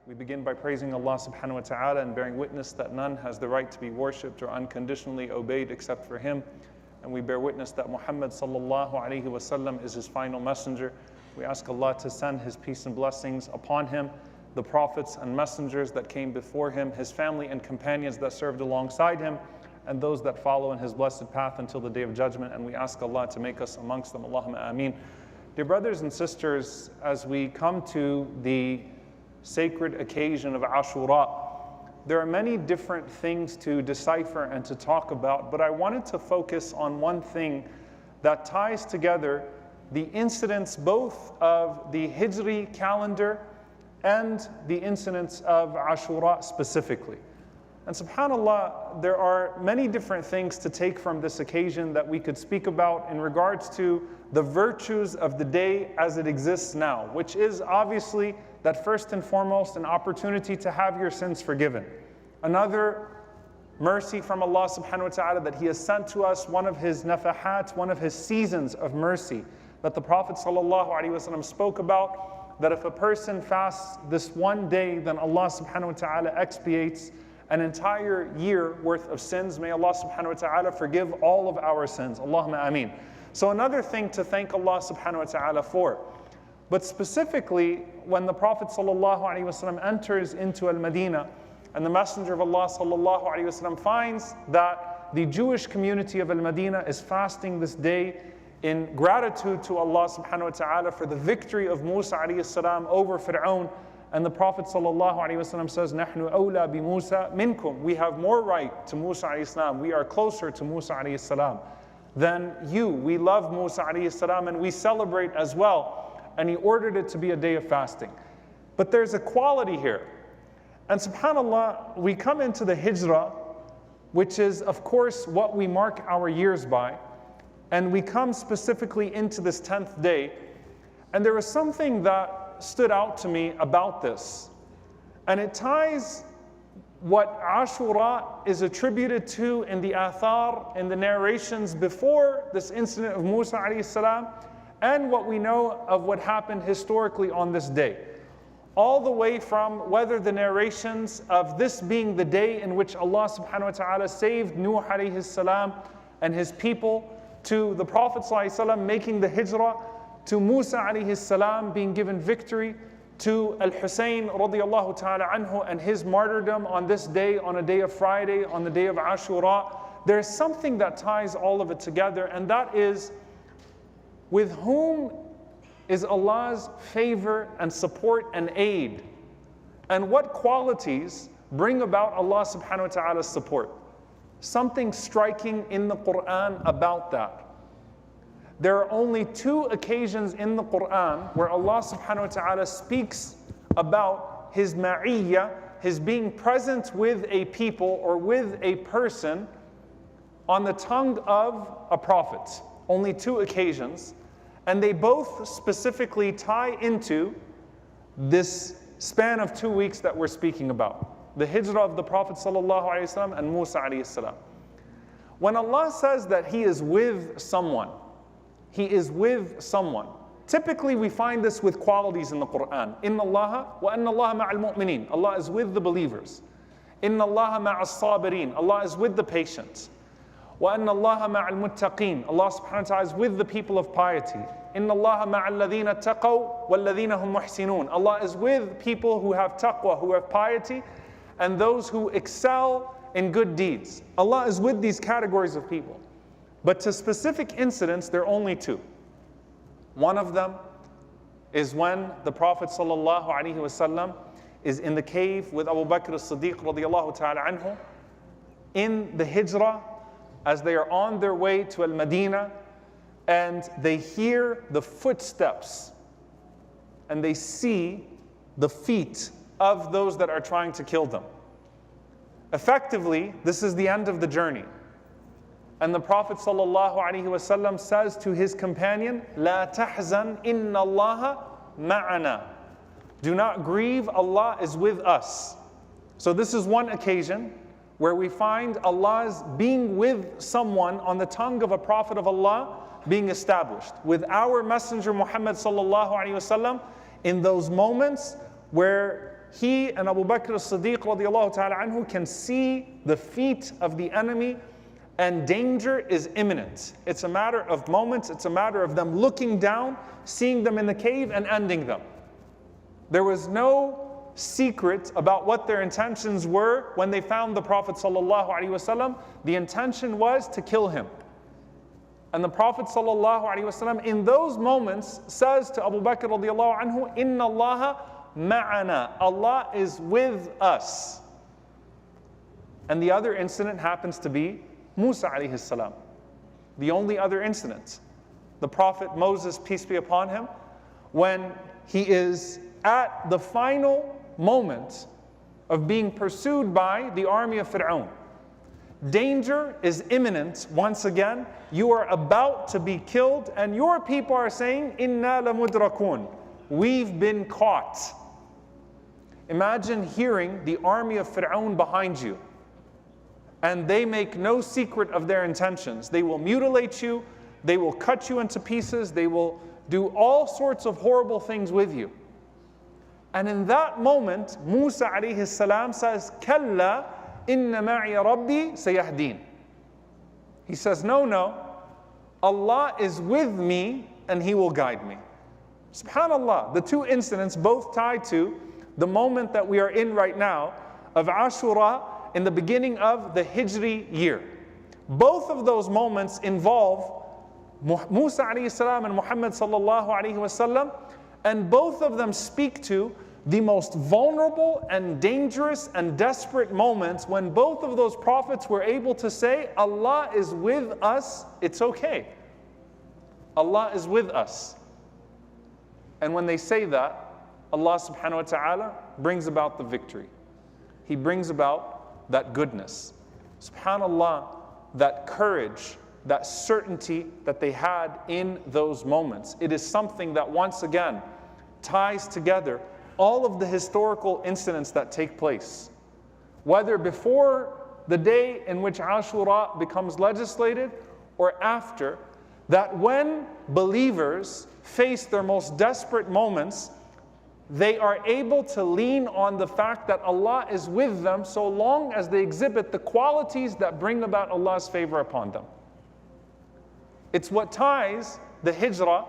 We begin by praising Allah subhanahu wa ta'ala and bearing witness that none has the right to be worshipped or unconditionally obeyed except for Him. And we bear witness that Muhammad sallallahu alaihi wasallam is His final messenger. We ask Allah to send His peace and blessings upon Him, the prophets and messengers that came before Him, His family and companions that served alongside Him, and those that follow in His blessed path until the Day of Judgment. And we ask Allah to make us amongst them. Allahumma ameen. Dear brothers and sisters, as we come to the sacred occasion of Ashura, there are many different things to decipher and to talk about, but I wanted to focus on one thing that ties together the incidents both of the Hijri calendar and the incidents of Ashura specifically. And subhanAllah, there are many different things to take from this occasion that we could speak about in regards to the virtues of the day as it exists now, which is obviously that first and foremost an opportunity to have your sins forgiven. Another mercy from Allah subhanahu wa ta'ala that He has sent to us, one of His nafahat, one of His seasons of mercy that the Prophet sallallahu alaihi wasallam spoke about, that if a person fasts this one day, then Allah subhanahu wa ta'ala expiates an entire year worth of sins. May Allah subhanahu wa ta'ala forgive all of our sins. Allahumma ameen. So another thing to thank Allah subhanahu wa ta'ala for. But specifically, when the Prophet sallallahu alaihi wasallam enters into Al-Madinah, and the Messenger of Allah sallallahu alaihi wasallam finds that the Jewish community of Al-Madinah is fasting this day in gratitude to Allah subhanahu wa ta'ala for the victory of Musa alayhi salam over Fir'aun. And the Prophet sallallahu alaihi wasallam says, "Nahnu awla bi Musa minkum." We have more right to Musa alayhi salam. We are closer to Musa alayhi salam than you. We love Musa alayhi salam and we celebrate as well. And He ordered it to be a day of fasting. But there's a quality here. And subhanAllah, we come into the Hijrah, which is of course what we mark our years by. And we come specifically into this 10th day. And there was something that stood out to me about this. And it ties what Ashura is attributed to in the athar, in the narrations before this incident of Musa alayhi salam, and what we know of what happened historically on this day. All the way from whether the narrations of this being the day in which Allah subhanahu wa ta'ala saved Nuh alayhi salam and his people, to the Prophet sallallahu alaihi wasallam making the Hijrah, to Musa alayhi salam being given victory, to Al-Hussein radiyallahu ta'ala anhu and his martyrdom on this day, on a day of Friday, on the day of Ashura. There's something that ties all of it together, and that is, with whom is Allah's favor and support and aid? And what qualities bring about Allah subhanahu wa ta'ala's support? Something striking in the Quran about that. There are only 2 occasions in the Quran where Allah subhanahu wa ta'ala speaks about His ma'iyyah, His being present with a people or with a person on the tongue of a prophet. Only 2 occasions. And they both specifically tie into this span of 2 weeks that we're speaking about. The Hijrah of the Prophet sallallahu alaihi wasallam and Musa alayhi salam. When Allah says that He is with someone, He is with someone. Typically we find this with qualities in the Quran. Inna Allaha wa anna Allaha ma'al mu'mineen. Allah is with the believers. Inna Allaha ma'as sabirin. Allah is with the patient. Wa anna Allaha ma'al muttaqeen. Allah subhanahu wa ta'ala is with the people of piety. Inna Allaha ma'al ladhina taqaw wal ladhina hum muhsinun. Allah is with people who have taqwa, who have piety, and those who excel in good deeds. Allah is with these categories of people. But to specific incidents, there are only 2. One of them is when the Prophet sallallahu alaihi wasallam is in the cave with Abu Bakr as-Siddiq radiyallahu ta'ala anhu in the Hijrah, as they are on their way to Al-Madinah, and they hear the footsteps and they see the feet of those that are trying to kill them. Effectively, this is the end of the journey. And the Prophet ﷺ says to his companion, "La tahzan, inna Allaha maʿana." Do not grieve, Allah is with us. So this is one occasion where we find Allah's being with someone on the tongue of a prophet of Allah being established. With our messenger Muhammad ﷺ in those moments where he and Abu Bakr as-Siddiq radiallahu ta'ala anhu can see the feet of the enemy and danger is imminent. It's a matter of moments, it's a matter of them looking down, seeing them in the cave and ending them. There was no secret about what their intentions were when they found the Prophet sallallahu alaihi wasallam. The intention was to kill him. And the Prophet sallallahu alaihi wasallam in those moments says to Abu Bakr radiallahu anhu, Inna Allaha maʿana. Allah is with us. And the other incident happens to be Musa alayhi salam. The only other incident. The Prophet Moses, peace be upon him, when he is at the final moment of being pursued by the army of Fir'aun. Danger is imminent once again. You are about to be killed and your people are saying, Inna lamudrakun. We've been caught. Imagine hearing the army of Fir'aun behind you. And they make no secret of their intentions. They will mutilate you. They will cut you into pieces. They will do all sorts of horrible things with you. And in that moment, Musa alayhi salam says, Kalla inna ma'i rabbi sayahdeen. He says, no, Allah is with me and He will guide me. SubhanAllah, the two incidents both tied to the moment that we are in right now of Ashura in the beginning of the Hijri year. Both of those moments involve Musa alayhi salam and Muhammad sallallahu alayhi wasallam, and both of them speak to the most vulnerable and dangerous and desperate moments when both of those prophets were able to say, Allah is with us, it's okay. Allah is with us. And when they say that, Allah subhanahu wa ta'ala brings about the victory. He brings about that goodness. SubhanAllah, that courage, that certainty that they had in those moments. It is something that once again ties together all of the historical incidents that take place. Whether before the day in which Ashura becomes legislated or after, that when believers face their most desperate moments, they are able to lean on the fact that Allah is with them so long as they exhibit the qualities that bring about Allah's favor upon them. It's what ties the Hijrah,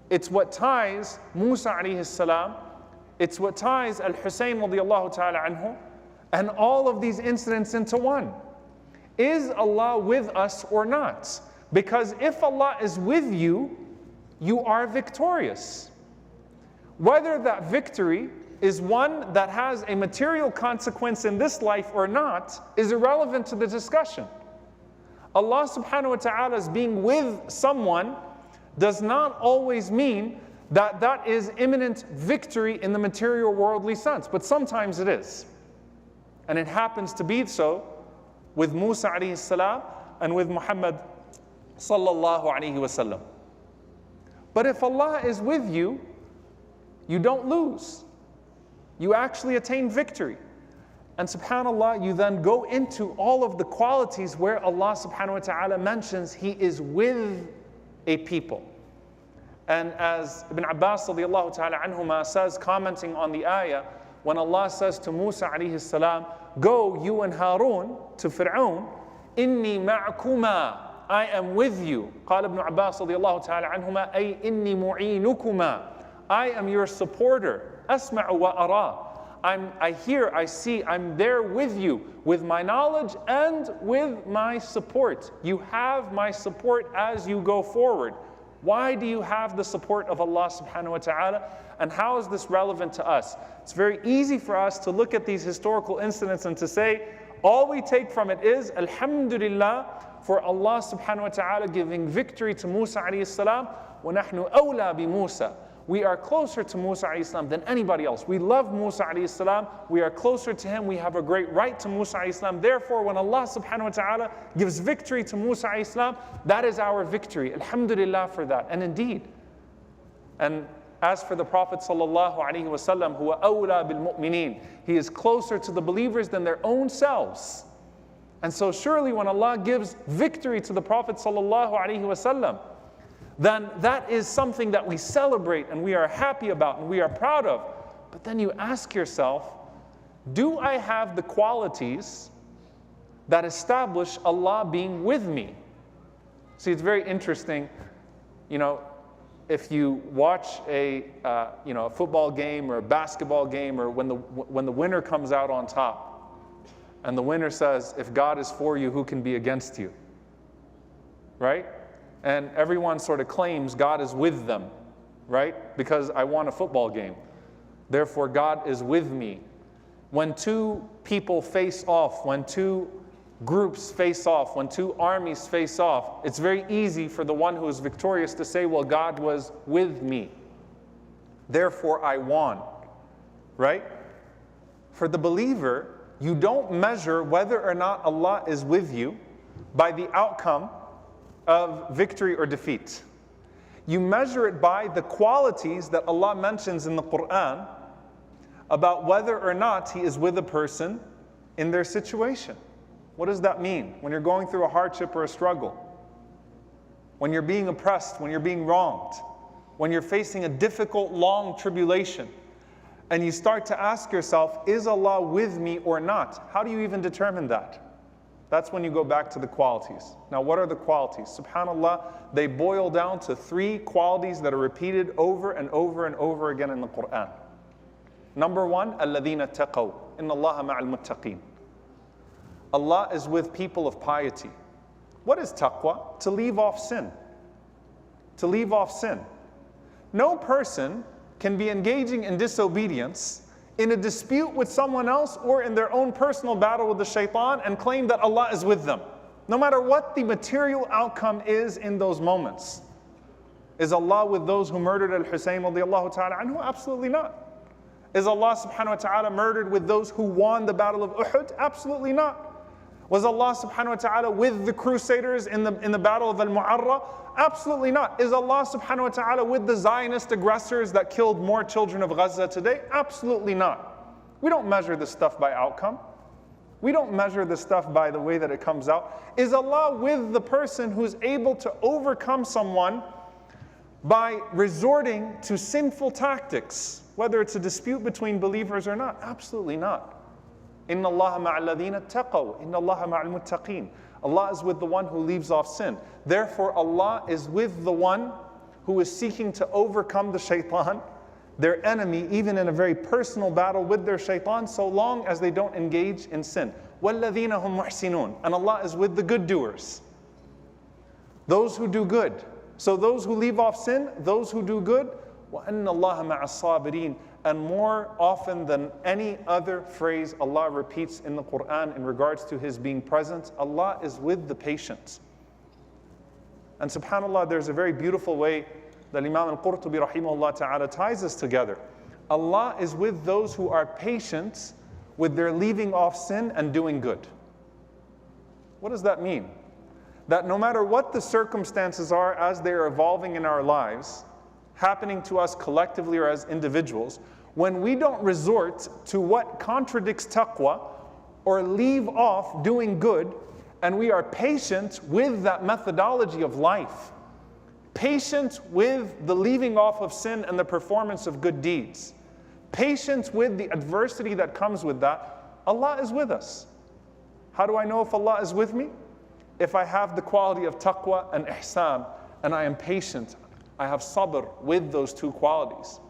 it's what ties Musa alayhi salam, it's what ties Al-Husayn radiallahu ta'ala anhu, and all of these incidents into one. Is Allah with us or not? Because if Allah is with you, you are victorious. Whether that victory is one that has a material consequence in this life or not is irrelevant to the discussion. Allah subhanahu wa ta'ala's being with someone does not always mean that that is imminent victory in the material worldly sense, but sometimes it is. And it happens to be so with Musa alayhi salam and with Muhammad sallallahu alayhi wasallam. But if Allah is with you, you don't lose. You actually attain victory. And subhanAllah, you then go into all of the qualities where Allah subhanahu wa ta'ala mentions He is with a people. And as Ibn Abbas radiallahu ta'ala anhuma says, commenting on the ayah, when Allah says to Musa alayhi salam, go you and Harun to Fir'aun, inni ma'akuma, I am with you. قال Ibn Abbas radiallahu ta'ala anhuma, ay inni mu'inukuma, I am your supporter. Asma'u wa ara. I hear, I see, I'm there with you, with my knowledge and with my support. You have my support as you go forward. Why do you have the support of Allah subhanahu wa ta'ala? And how is this relevant to us? It's very easy for us to look at these historical incidents and to say, all we take from it is, Alhamdulillah, for Allah subhanahu wa ta'ala giving victory to Musa alayhi salam, وَنَحْنُ أَوْلَى بِمُوسَى. We are closer to Musa alayhi salam than anybody else. We love Musa alayhi salam. We are closer to him. We have a great right to Musa alayhi salam. Therefore, when Allah subhanahu wa ta'ala gives victory to Musa alayhi salam, that is our victory. Alhamdulillah for that. And indeed, and as for the Prophet sallallahu alaihi wasallam, huwa awla bil mu'minin, he is closer to the believers than their own selves. And so surely when Allah gives victory to the Prophet sallallahu alaihi wasallam, then that is something that we celebrate and we are happy about and we are proud of. But then you ask yourself, do I have the qualities that establish Allah being with me? See, it's very interesting, if you watch a football game or a basketball game, or when the winner comes out on top, and the winner says, if God is for you, who can be against you? Right? And everyone sort of claims God is with them, right? Because I won a football game. Therefore, God is with me. When two people face off, when two groups face off, when two armies face off, it's very easy for the one who is victorious to say, well, God was with me. Therefore, I won, right? For the believer, you don't measure whether or not Allah is with you by the outcome of victory or defeat. You measure it by the qualities that Allah mentions in the Quran about whether or not He is with a person in their situation. What does that mean? When you're going through a hardship or a struggle, when you're being oppressed, when you're being wronged, when you're facing a difficult, long tribulation, and you start to ask yourself, is Allah with me or not? How do you even determine that? That's when you go back to the qualities. Now, what are the qualities? SubhanAllah, they boil down to 3 qualities that are repeated over and over and over again in the Quran. Number 1, الَّذِينَ اتَّقَوْا إِنَّ اللَّهَ مَعَ الْمُتَّقِينَ. Allah is with people of piety. What is taqwa? To leave off sin. To leave off sin. No person can be engaging in disobedience, in a dispute with someone else, or in their own personal battle with the shaitan and claim that Allah is with them. No matter what the material outcome is in those moments. Is Allah with those who murdered Al-Husayn radiallahu ta'ala anhu? Absolutely not. Is Allah subhanahu wa ta'ala murdered with those who won the battle of Uhud? Absolutely not. Was Allah subhanahu wa ta'ala with the crusaders in the battle of Al-Mu'arra? Absolutely not. Is Allah subhanahu wa ta'ala with the Zionist aggressors that killed more children of Gaza today? Absolutely not. We don't measure this stuff by outcome. We don't measure this stuff by the way that it comes out. Is Allah with the person who's able to overcome someone by resorting to sinful tactics, whether it's a dispute between believers or not? Absolutely not. إِنَّ اللَّهَ مَعَ الَّذِينَ اتَّقَوْا إِنَّ اللَّهَ مَعَ الْمُتَّقِينَ. Allah is with the one who leaves off sin. Therefore, Allah is with the one who is seeking to overcome the shaitan, their enemy, even in a very personal battle with their shaitan, so long as they don't engage in sin. وَالَّذِينَ هُمْ مُحْسِنُونَ. And Allah is with the good doers, those who do good. So those who leave off sin, those who do good, وَأَنَّ اللَّهَ مَعَ الصَّابِرِينَ. And more often than any other phrase Allah repeats in the Quran in regards to His being present, Allah is with the patient. And subhanAllah, there's a very beautiful way that Imam al-Qurtubi rahimahullah ta'ala ties this together. Allah is with those who are patient with their leaving off sin and doing good. What does that mean? That no matter what the circumstances are as they are evolving in our lives, happening to us collectively or as individuals, when we don't resort to what contradicts taqwa or leave off doing good, and we are patient with that methodology of life, patient with the leaving off of sin and the performance of good deeds, patient with the adversity that comes with that, Allah is with us. How do I know if Allah is with me? If I have the quality of taqwa and ihsan, and I am patient, I have sabr with those 2 qualities.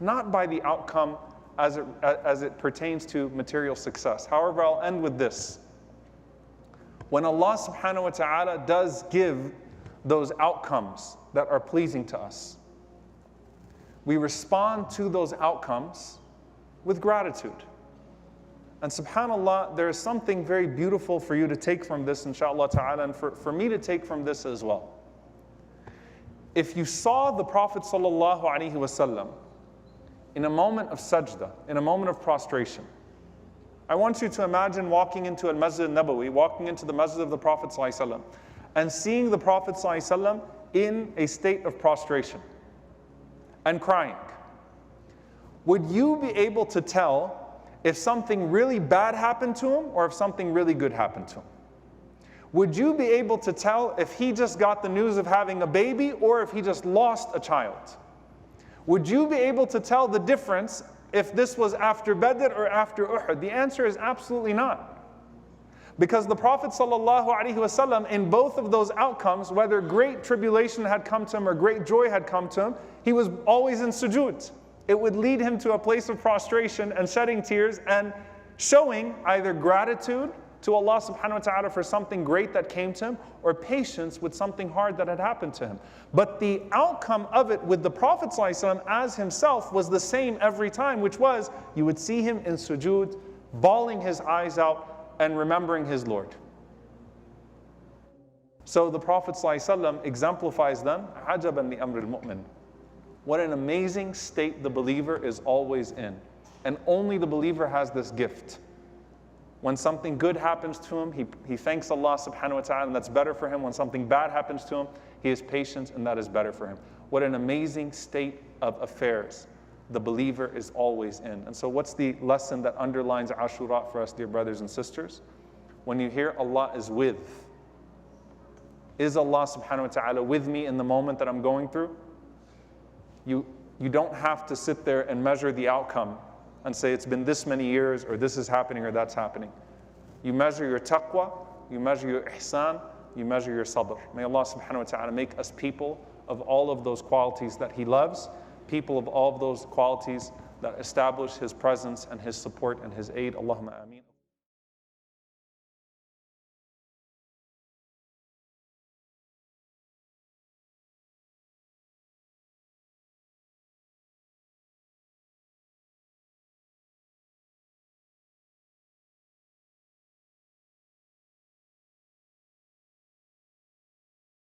Not by the outcome as it pertains to material success. However, I'll end with this. When Allah subhanahu wa ta'ala does give those outcomes that are pleasing to us, we respond to those outcomes with gratitude. And subhanAllah, there is something very beautiful for you to take from this, inshaAllah ta'ala, and for me to take from this as well. If you saw the Prophet sallallahu alaihi wasallam in a moment of sajda, in a moment of prostration, I want you to imagine walking into a Masjid Nabawi, walking into the Masjid of the Prophet sallallahu alaihi wasallam, and seeing the Prophet sallallahu alaihi wasallam in a state of prostration and crying. Would you be able to tell if something really bad happened to him or if something really good happened to him? Would you be able to tell if he just got the news of having a baby or if he just lost a child? Would you be able to tell the difference if this was after Badr or after Uhud? The answer is absolutely not. Because the Prophet ﷺ, in both of those outcomes, whether great tribulation had come to him or great joy had come to him, he was always in sujood. It would lead him to a place of prostration and shedding tears and showing either gratitude to Allah subhanahu wa ta'ala for something great that came to him, or patience with something hard that had happened to him. But the outcome of it with the Prophet ﷺ as himself was the same every time, which was, you would see him in sujood, bawling his eyes out and remembering his Lord. So the Prophet ﷺ exemplifies then, عَجَبًا لِأَمْرِ الْمُؤْمِنِ. What an amazing state the believer is always in. And only the believer has this gift. When something good happens to him, he thanks Allah subhanahu wa ta'ala, and that's better for him. When something bad happens to him, he is patient, and that is better for him. What an amazing state of affairs the believer is always in. And so what's the lesson that underlines Ashura for us, dear brothers and sisters? When you hear Allah is with, is Allah subhanahu wa ta'ala with me in the moment that I'm going through? You don't have to sit there and measure the outcome and say it's been this many years, or this is happening, or that's happening. You measure your taqwa, you measure your ihsan, you measure your sabr. May Allah subhanahu wa ta'ala make us people of all of those qualities that He loves, people of all of those qualities that establish His presence and His support and His aid. Allahumma ameen.